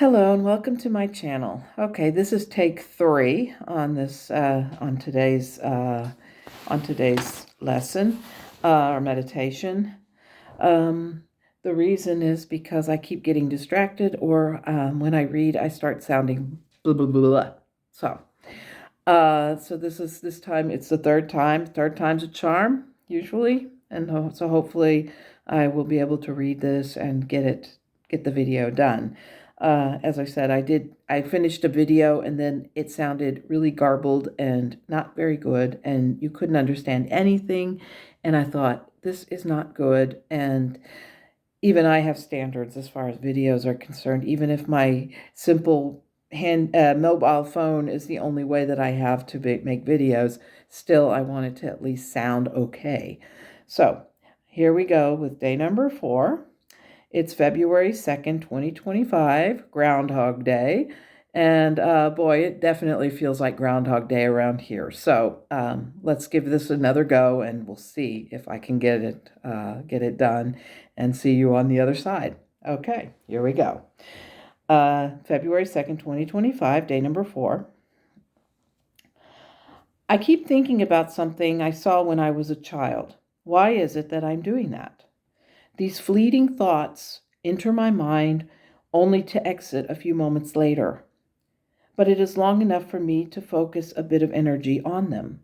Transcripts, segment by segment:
Hello and welcome to my channel. Okay, this is take 3 on this on today's lesson or meditation. The reason is because I keep getting distracted, or when I read, I start sounding blah blah blah. Blah. So this time it's the third time. Third time's a charm usually, and so hopefully I will be able to read this and get the video done. As I said, I finished a video and then it sounded really garbled and not very good, and you couldn't understand anything. And I thought, this is not good. And even I have standards as far as videos are concerned, even if my simple mobile phone is the only way that I have to make videos, still I want it to at least sound okay. So here we go with day number 4. It's February 2nd, 2025, Groundhog Day. And boy, it definitely feels like Groundhog Day around here. So let's give this another go, and we'll see if I can get it done and see you on the other side. Okay, here we go. February 2nd, 2025, day number 4. I keep thinking about something I saw when I was a child. Why is it that I'm doing that? These fleeting thoughts enter my mind only to exit a few moments later, but it is long enough for me to focus a bit of energy on them.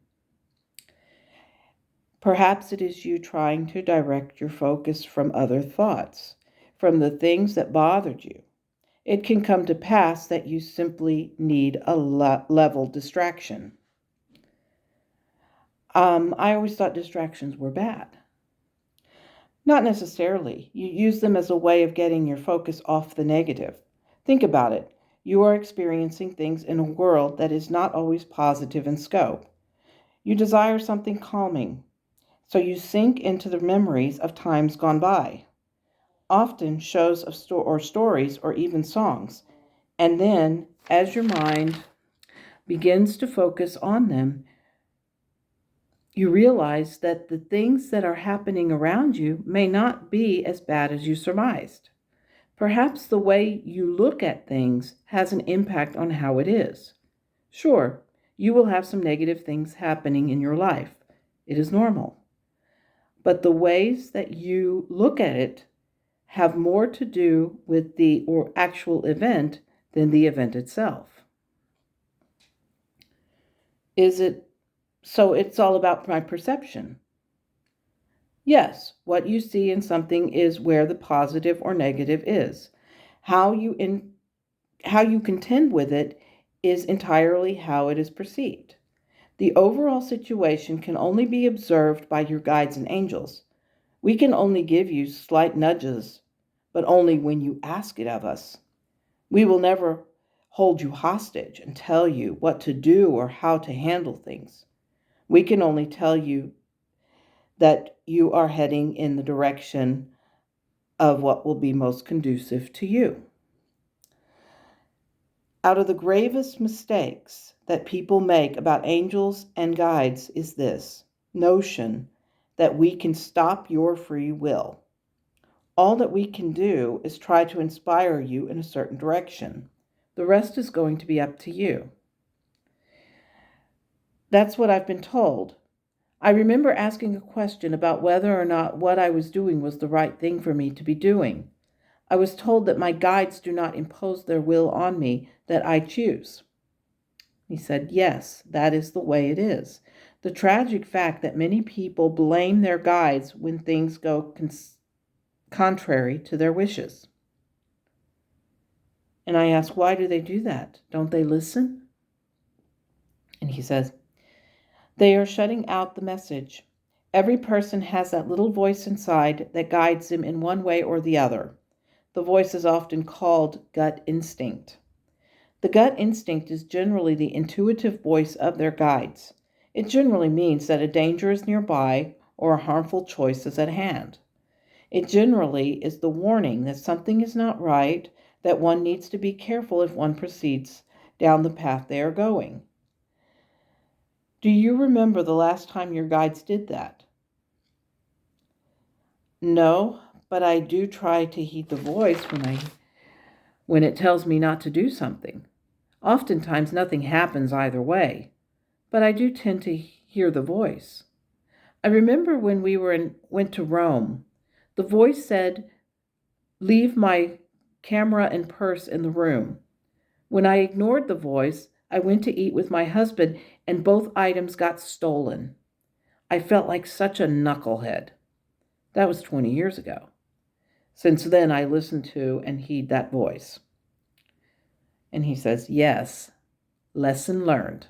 Perhaps it is you trying to direct your focus from other thoughts, from the things that bothered you. It can come to pass that you simply need a level distraction. I always thought distractions were bad. Not necessarily. You use them as a way of getting your focus off the negative. Think about it. You are experiencing things in a world that is not always positive in scope. You desire something calming, so you sink into the memories of times gone by, often shows of stories or even songs. And then, as your mind begins to focus on them, you realize that the things that are happening around you may not be as bad as you surmised. Perhaps the way you look at things has an impact on how it is. Sure, you will have some negative things happening in your life. It is normal. But the ways that you look at it have more to do with the actual event than the event itself. So it's all about my perception. Yes, what you see in something is where the positive or negative is. How you contend with it is entirely how it is perceived. The overall situation can only be observed by your guides and angels. We can only give you slight nudges, but only when you ask it of us. We will never hold you hostage and tell you what to do or how to handle things. We can only tell you that you are heading in the direction of what will be most conducive to you. Out of the gravest mistakes that people make about angels and guides is this notion that we can stop your free will. All that we can do is try to inspire you in a certain direction. The rest is going to be up to you. That's what I've been told. I remember asking a question about whether or not what I was doing was the right thing for me to be doing. I was told that my guides do not impose their will on me, that I choose. He said, yes, that is the way it is. The tragic fact that many people blame their guides when things go contrary to their wishes. And I asked, why do they do that? Don't they listen? And he says, they are shutting out the message. Every person has that little voice inside that guides them in one way or the other. The voice is often called gut instinct. The gut instinct is generally the intuitive voice of their guides. It generally means that a danger is nearby or a harmful choice is at hand. It generally is the warning that something is not right, that one needs to be careful if one proceeds down the path they are going. Do you remember the last time your guides did that? No, but I do try to heed the voice when it tells me not to do something. Oftentimes nothing happens either way, but I do tend to hear the voice. I remember when went to Rome, the voice said, "Leave my camera and purse in the room." When I ignored the voice, I went to eat with my husband and both items got stolen. I felt like such a knucklehead. That was 20 years ago. Since then, I listen to and heed that voice. And he says, yes, lesson learned.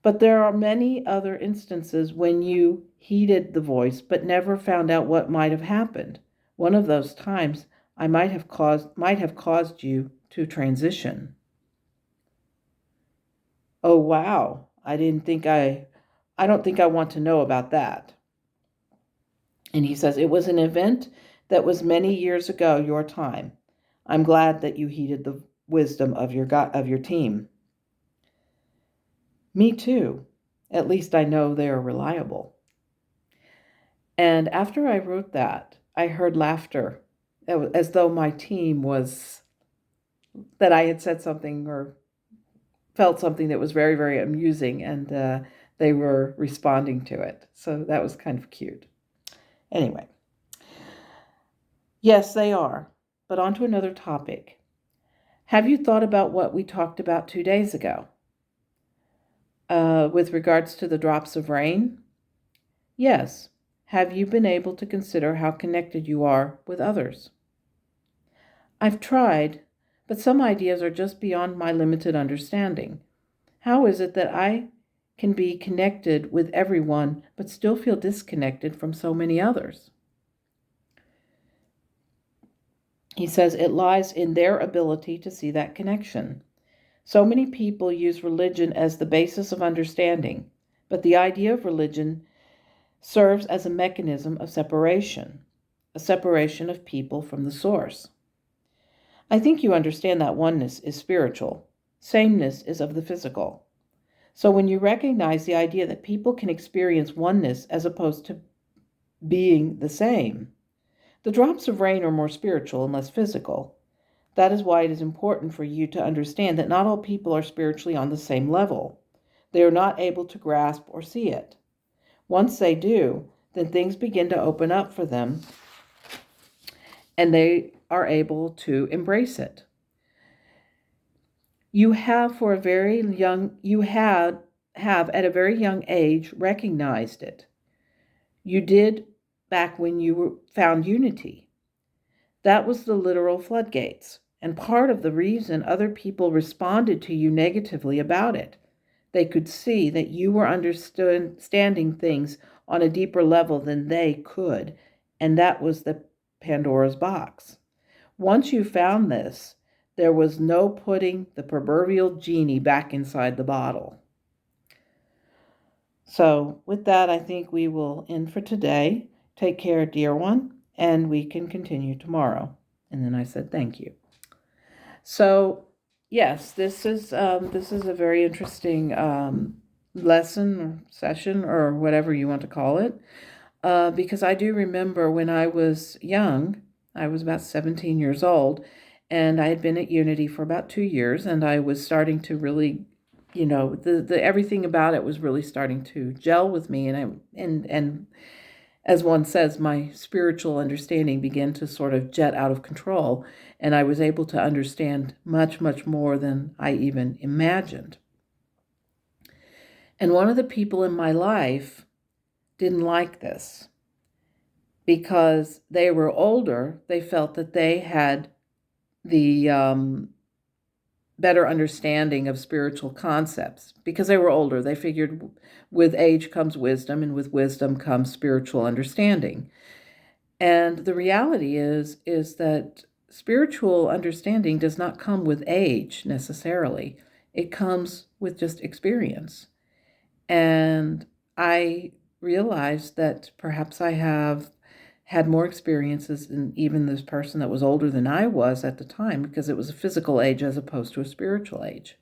But there are many other instances when you heeded the voice but never found out what might have happened. One of those times I might have caused you to transition. Oh wow, I don't think I want to know about that. And he says, it was an event that was many years ago, your time. I'm glad that you heeded the wisdom of your team. Me too. At least I know they are reliable. And after I wrote that, I heard laughter, as though my team that I had said something or felt something that was very, very amusing, and they were responding to it. So that was kind of cute. Anyway, yes, they are. But on to another topic. Have you thought about what we talked about 2 days ago? With regards to the drops of rain? Yes. Have you been able to consider how connected you are with others? I've tried, but some ideas are just beyond my limited understanding. How is it that I can be connected with everyone but still feel disconnected from so many others? He says it lies in their ability to see that connection. So many people use religion as the basis of understanding, but the idea of religion serves as a mechanism of separation, a separation of people from the source. I think you understand that oneness is spiritual, sameness is of the physical. So when you recognize the idea that people can experience oneness as opposed to being the same, the drops of rain are more spiritual and less physical. That is why it is important for you to understand that not all people are spiritually on the same level. They are not able to grasp or see it. Once they do, then things begin to open up for them and they are able to embrace it. You have at a very young age recognized it. You did back when you found unity. That was the literal floodgates, and part of the reason other people responded to you negatively about it. They could see that you were understanding things on a deeper level than they could, and that was the Pandora's box. Once you found this, there was no putting the proverbial genie back inside the bottle. So with that, I think we will end for today. Take care, dear one, and we can continue tomorrow. And then I said, thank you. So yes, this is a very interesting lesson or session or whatever you want to call it, because I do remember when I was young, I was about 17 years old, and I had been at Unity for about 2 years, and I was starting to really, the everything about it was really starting to gel with me, and as one says, my spiritual understanding began to sort of jet out of control, and I was able to understand much, much more than I even imagined. And one of the people in my life didn't like this because they were older. They felt that they had the better understanding of spiritual concepts because they were older. They figured with age comes wisdom, and with wisdom comes spiritual understanding. And the reality is that spiritual understanding does not come with age necessarily. It comes with just experience. And I realized that perhaps I have had more experiences than even this person that was older than I was at the time, because it was a physical age as opposed to a spiritual age.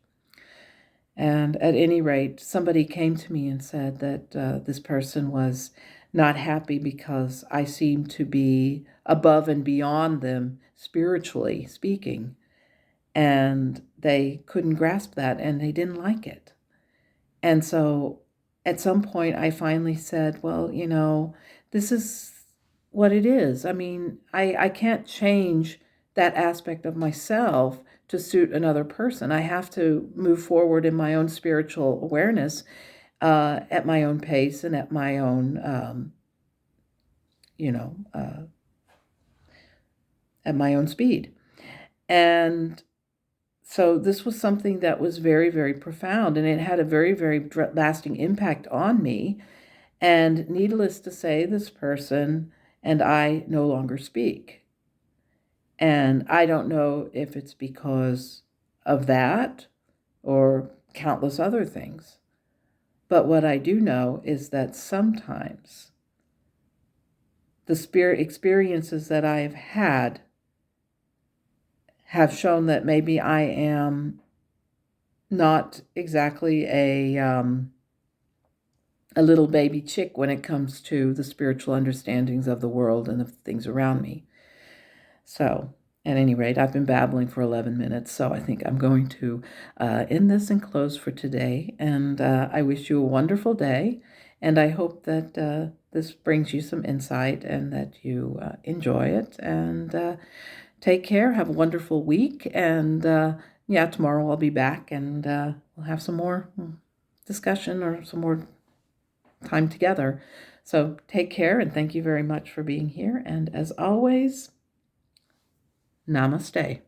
And at any rate, somebody came to me and said that this person was not happy because I seem to be above and beyond them spiritually speaking. And they couldn't grasp that and they didn't like it. And so at some point I finally said, well, this is what it is. I mean, I can't change that aspect of myself to suit another person. I have to move forward in my own spiritual awareness at my own pace and at my own, at my own speed. And so this was something that was very, very profound, and it had a very, very lasting impact on me. And needless to say, this person and I no longer speak. And I don't know if it's because of that or countless other things. But what I do know is that sometimes the spirit experiences that I have had have shown that maybe I am not exactly a little baby chick when it comes to the spiritual understandings of the world and of things around me. So, at any rate, I've been babbling for 11 minutes, so I think I'm going to end this and close for today. And I wish you a wonderful day, and I hope that this brings you some insight and that you enjoy it. And take care. Have a wonderful week. And tomorrow I'll be back, and we'll have some more discussion or some more time together. So take care, and thank you very much for being here. And as always, namaste.